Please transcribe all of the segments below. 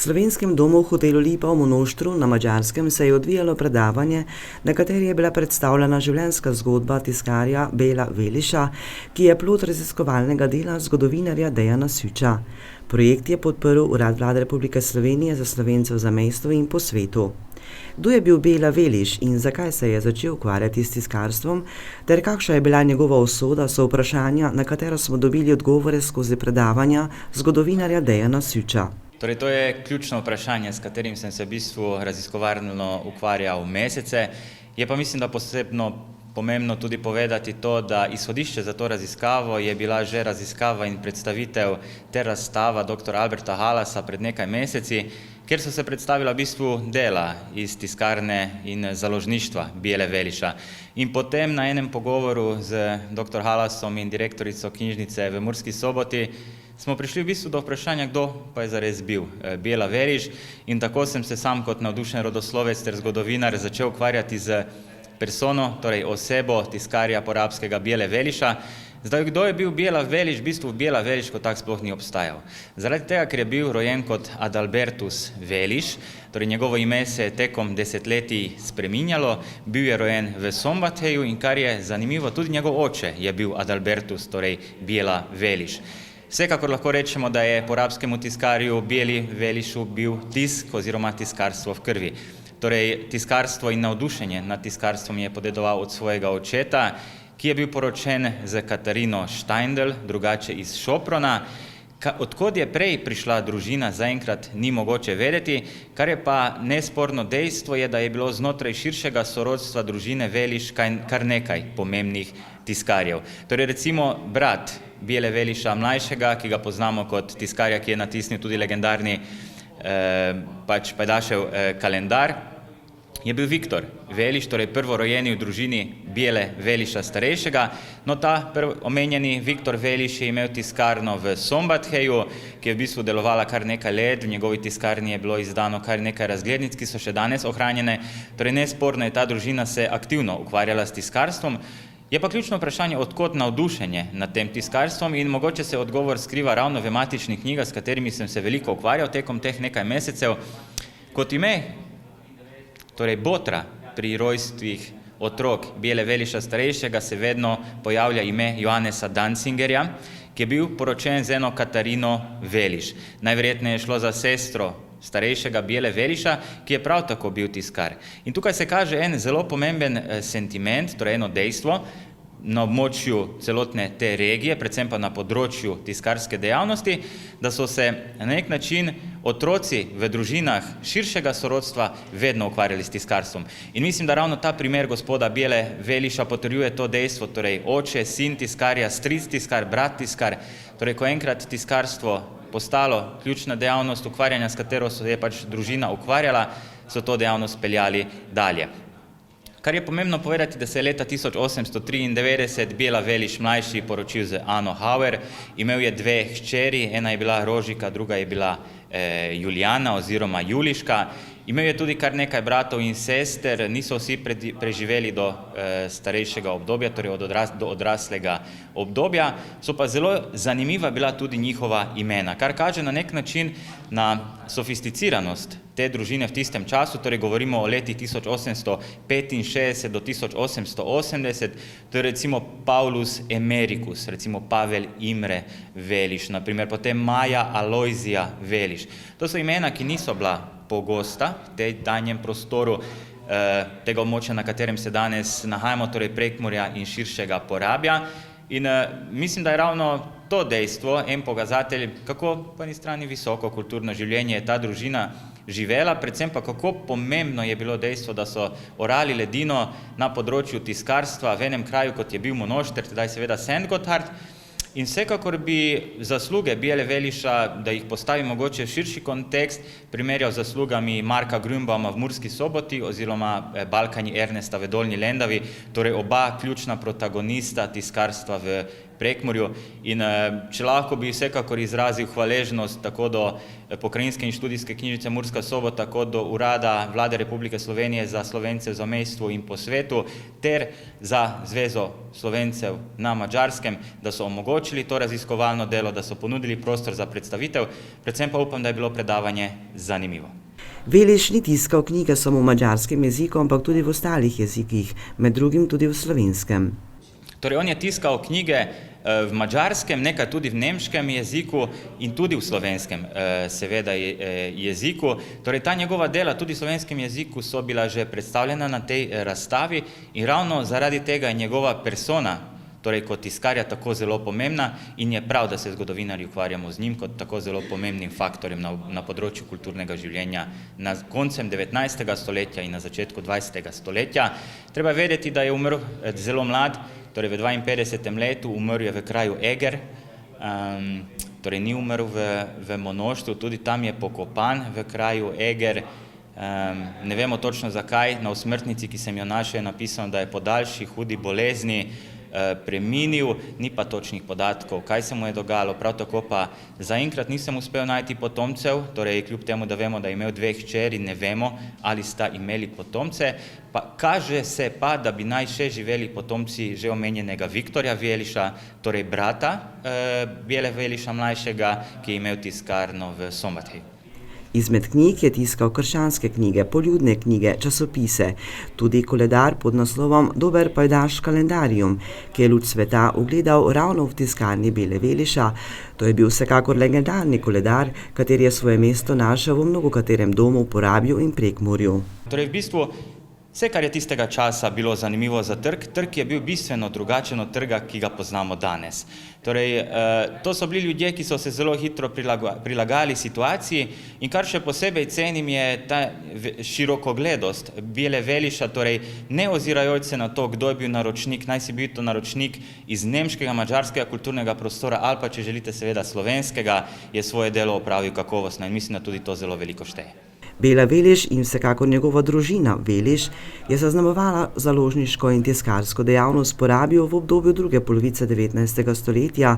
Slovenskem domu v hotelu Lipa v Monoštru na Madžarskem se je odvijalo predavanje, na kateri je bila predstavljena življenjska zgodba tiskarja Bela Veliša, ki je plod raziskovalnega dela zgodovinarja Dejana Süča. Projekt je podprl Urad Vlade Republike Slovenije za Slovence v zamejstvu in po svetu. Kdo je bil Bela Veliš in zakaj se je začel ukvarjati s tiskarstvom, ter kakšna je bila njegova usoda, so vprašanja, na katera smo dobili odgovore skozi predavanja zgodovinarja Dejana Süča. Torej, to je ključno vprašanje, s katerim sem se v bistvu raziskovalno ukvarjal mesece. Je pa mislim, da posebno pomembno tudi povedati to, da izhodišče za to raziskavo je bila že raziskava in predstavitev ter razstava dr. Alberta Halasa pred nekaj meseci, kjer so se predstavila v bistvu dela iz tiskarne in založništva Bele Veliša. In potem na enem pogovoru z dr. Halasom in direktorico knjižnice v Murski Soboti smo prišli v bistvu do vprašanja, kdo pa je zares bil Bela Veliš, in tako sem se sam kot navdušen rodoslovec ter zgodovinar začel ukvarjati z persono, torej osebo tiskarja porabskega Bele Veliša. Zdaj, kdo je bil Bela Veliš? V bistvu Bela Veliš kot tak sploh ni obstajal. Zaradi tega, ker je bil rojen kot Adalbertus Veliš, torej njegovo ime se je tekom desetletij spreminjalo, bil je rojen v Szombatheju in kar je zanimivo, tudi njegov oče je bil Adalbertus, torej Bela Veliš. Vsekakor lahko rečemo, da je porabskemu tiskarju Beli Velišu bil tisk oziroma tiskarstvo v krvi. Torej, tiskarstvo in navdušenje nad tiskarstvom je podedoval od svojega očeta, ki je bil poročen z Katarino Steindl, drugače iz Šoprona. Odkod je prej prišla družina, zaenkrat ni mogoče vedeti, kar je pa nesporno dejstvo je, da je bilo znotraj širšega sorodstva družine Veliš kar nekaj pomembnih tiskarjev. Torej recimo brat Bele Veliša mlajšega, ki ga poznamo kot tiskarja, ki je natisnil tudi legendarni pajdašev kalendar, je bil Viktor Veliš, torej prvorojeni v družini Bele Veliša starejšega. No, ta omenjeni Viktor Veliš je imel tiskarno v Szombatheju, ki je v bistvu delovala kar nekaj let, v njegovi tiskarni je bilo izdano kar nekaj razglednic, ki so še danes ohranjene. Torej, nesporno je ta družina se aktivno ukvarjala s tiskarstvom. Je pa ključno vprašanje, odkot navdušenje nad tem tiskarstvom, in mogoče se odgovor skriva ravno v matičnih knjigah, s katerimi sem se veliko ukvarjal tekom teh nekaj mesecev. Kot ime, torej botra pri rojstvih otrok Bele Veliša starejšega, se vedno pojavlja ime Johanesa Dancingerja, ki je bil poročen z eno Katarino Veliš. Najverjetneje je šlo za sestro starejšega Bele Veliša, ki je prav tako bil tiskar. In tukaj se kaže en zelo pomemben sentiment, torej eno dejstvo, na območju celotne te regije, predvsem pa na področju tiskarske dejavnosti, da so se na nek način otroci v družinah širšega sorodstva vedno ukvarjali s tiskarstvom. In mislim, da ravno ta primer gospoda Bele Veliša potrjuje to dejstvo, torej oče, sin tiskarja, stric tiskar, brat tiskar. Torej, ko enkrat tiskarstvo postalo ključna dejavnost ukvarjanja, s katero se je družina ukvarjala, so to dejavnost peljali dalje. Kar je pomembno povedati, da se je leta 1893 Bela Veliš mlajši poročil z Ano Hauer, imel je dve hčeri, ena je bila Rožika, druga je bila Julijana oziroma Juliška. Imel je tudi kar nekaj bratov in sester, niso vsi preživeli do starejšega obdobja, torej do odraslega obdobja, so pa zelo zanimiva bila tudi njihova imena, kar kaže na nek način na sofisticiranost te družine v tistem času, torej govorimo o letih 1865 do 1880, to je recimo Paulus Emericus, recimo Pavel Imre Veliš, naprimer potem Maja Alojzija Veliš. To so imena, ki niso bila pogosta v tej danjem prostoru tega območja, na katerem se danes nahajamo, torej Prekmurja in širšega Porabja. In mislim, da je ravno to dejstvo en pokazatelj, kako po eni strani visoko kulturno življenje je ta družina živela, predvsem pa kako pomembno je bilo dejstvo, da so orali ledino na področju tiskarstva v enem kraju, kot je bil Monošter, tedaj seveda Szent Gotthard. In vsekakor bi zasluge Bele Veliša, da jih postavi mogoče v širši kontekst, primerjal z zaslugami Marka Grünbauma v Murski Soboti oziroma Balkanji Ernesta v Dolnji Lendavi, torej oba ključna protagonista tiskarstva v Prekmurju. In če lahko bi vsekakor izrazil hvaležnost tako do Pokrajinske in študijske knjižnice Murska Sobota, kot do Urada Vlade Republike Slovenije za Slovence v zamejstvu in po svetu, ter za Zvezo Slovencev na Madžarskem, da so omogočili to raziskovalno delo, da so ponudili prostor za predstavitev, predvsem pa upam, da je bilo predavanje zanimivo. Veliš ni tiskal knjige samo v madžarskem jeziku, ampak tudi v ostalih jezikih, med drugim tudi v slovenskem. Torej, on je tiskal knjige v madžarskem, nekaj tudi v nemškem jeziku in tudi v slovenskem, seveda, jeziku. Torej, ta njegova dela tudi v slovenskem jeziku so bila že predstavljena na tej razstavi in ravno zaradi tega je njegova persona, torej kot tiskarja, tako zelo pomembna in je prav, da se zgodovinarji ukvarjamo z njim kot tako zelo pomembnim faktorjem na področju kulturnega življenja na koncem 19. stoletja in na začetku 20. stoletja. Treba vedeti, da je umrl zelo mlad, torej v 52. letu, umrl je v kraju Eger, torej ni umrl v Monoštru, tudi tam je pokopan v kraju Eger. Ne vemo točno zakaj, na osmrtnici, ki sem jo našel, je napisano, da je po daljši hudi bolezni preminil, ni pa točnih podatkov, kaj se mu je dogajalo, prav tako pa zaenkrat nisem uspel najti potomcev, torej kljub temu, da vemo, da je imel 2 hčeri, ne vemo, ali sta imeli potomce, pa kaže se pa, da bi naj še živeli potomci že omenjenega Viktorja Veliša, torej brata Bijele Veliša mlajšega, ki je imel tiskarno v Sombatheju. Izmed knjig je tiskal krščanske knjige, poljudne knjige, časopise, tudi koledar pod naslovom Dober pajdaš kalendarium, ki je luč sveta ugledal ravno v tiskarni Bijele Veliša. To je bil vsekakor legendarni koledar, kateri je svoje mesto našel v mnogokaterem domu v Porabju in Prekmurju. Torej, v bistvu vse, kar je tistega časa bilo zanimivo za trg je bil bistveno drugačen od trga, ki ga poznamo danes. Torej, to so bili ljudje, ki so se zelo hitro prilagajali situaciji in kar še posebej cenim je ta širokogledost Bijele Veliša, torej ne ozirajoč se na to, kdo je bil naročnik, naj si bil to naročnik iz nemškega, madžarskega kulturnega prostora ali pa, če želite, seveda slovenskega, je svoje delo opravil kakovostno in mislim, da tudi to zelo veliko šteje. Bijela Veliš in vsekakor njegova družina Veliš je zaznamovala založniško in tiskarsko dejavnost v Porabju v obdobju druge polovice 19. stoletja,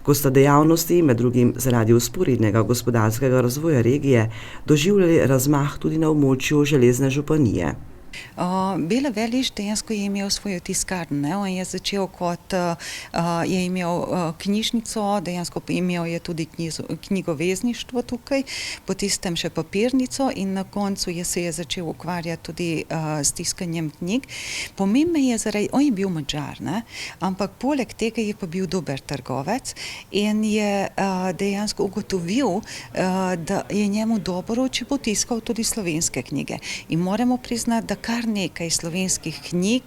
ko sta dejavnosti, med drugim zaradi vzporednega gospodarskega razvoja regije, doživljali razmah tudi na območju železne županije. Bijela Veliš dejansko je imel svojo tiskarno. On je začel kot, je imel knjižnico, dejansko imel je tudi knjigovezništvo tukaj, po tistem še papirnico in na koncu se je začel ukvarjati tudi s tiskanjem knjig. Pomembno je zaradi, on je bil Madžar, ne? Ampak poleg tega je pa bil dober trgovec in je dejansko ugotovil, da je njemu dobro, če bo tiskal tudi slovenske knjige. In moramo priznati, da kar nekaj slovenskih knjig,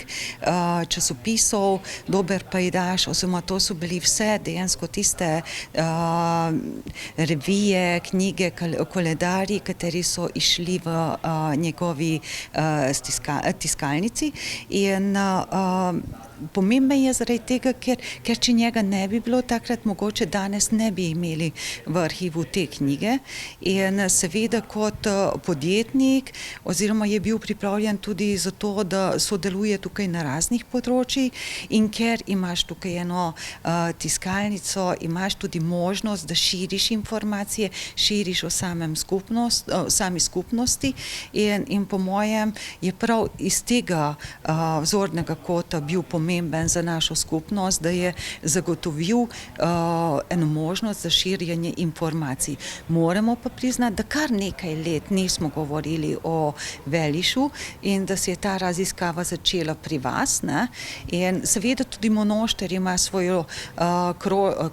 časopisov, Dober pajdaš, oziroma to so bili vse dejansko tiste revije, knjige, koledarji, kateri so išli v njegovi tiskalnici in pomembno je zaradi tega, ker če njega ne bi bilo takrat, mogoče danes ne bi imeli v arhivu te knjige in seveda kot podjetnik oziroma je bil pripravljen tudi za to, da sodeluje tukaj na raznih področjih in ker imaš tukaj eno tiskalnico, imaš tudi možnost, da širiš informacije, širiš o sami skupnosti in po mojem je prav iz tega vzornega kota bil pomemben za našo skupnost, da je zagotovil eno možnost za širjenje informacij. Moramo pa priznati, da kar nekaj let nismo govorili o Velišu in da se je ta raziskava začela pri vas, ne? In seveda tudi Monošter ima svojo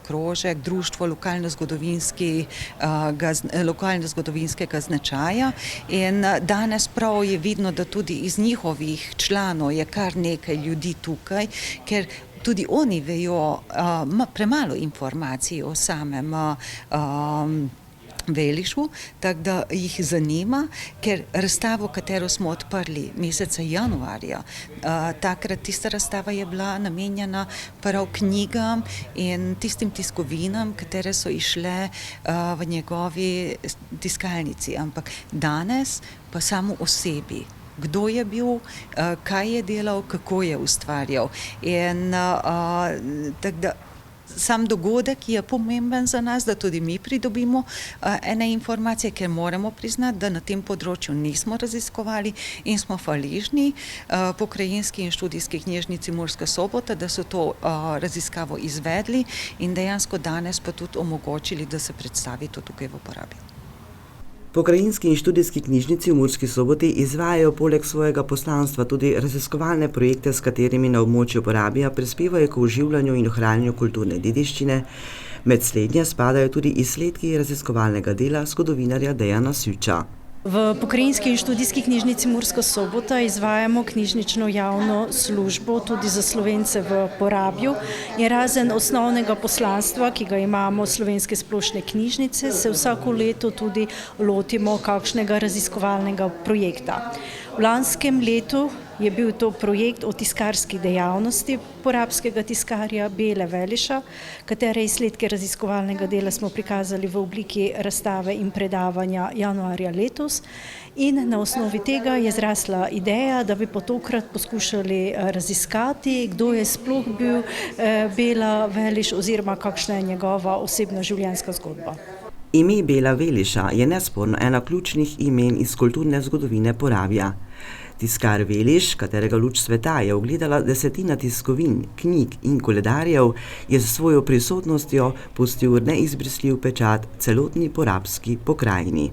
krožek, društvo lokalno-zgodovinskega značaja in danes prav je vidno, da tudi iz njihovih članov je kar nekaj ljudi tukaj, ker tudi oni vejo premalo informacij o samem Velišu, tako da jih zanima, ker razstavo, katero smo odprli meseca januarja, takrat tista razstava je bila namenjena prav knjigam in tistim tiskovinam, katere so išle v njegovi tiskalnici, ampak danes pa samo o sebi. Kdo je bil, kaj je delal, kako je ustvarjal. In tako da sam dogodek je pomemben za nas, da tudi mi pridobimo ene informacije, ker moramo priznati, da na tem področju nismo raziskovali in smo hvaležni Pokrajinski in študijski knjižnici Murska Sobota, da so to raziskavo izvedli in dejansko danes pa tudi omogočili, da se predstavi to tukaj v uporabi. Pokrajinski in študijski knjižnici v Murski Soboti izvajajo poleg svojega poslanstva tudi raziskovalne projekte, s katerimi na območju Porabija prispevajo k oživljanju in ohranjanju kulturne dediščine. Med slednje spadajo tudi izsledki raziskovalnega dela zgodovinarja Dejana Süča. V Pokrajinski in študijski knjižnici Murska Sobota izvajamo knjižnično javno službo tudi za Slovence v Porabju in razen osnovnega poslanstva, ki ga imamo Slovenske splošne knjižnice, se vsako leto tudi lotimo kakšnega raziskovalnega projekta. V lanskem letu je bil to projekt o tiskarski dejavnosti porabskega tiskarja Bele Veliša, katere izsledke raziskovalnega dela smo prikazali v obliki razstave in predavanja januarja letos. In na osnovi tega je zrasla ideja, da bi po tokrat poskušali raziskati, kdo je sploh bil Bela Veliš oziroma kakšna je njegova osebna življenjska zgodba. Ime Bela Veliša je nesporno eno ključnih imen iz kulturne zgodovine Porabja. Tiskar Veliš, katerega luč sveta je ugledala desetina tiskovin, knjig in koledarjev, je s svojo prisotnostjo pustil neizbrisljiv pečat celotni porabski pokrajini.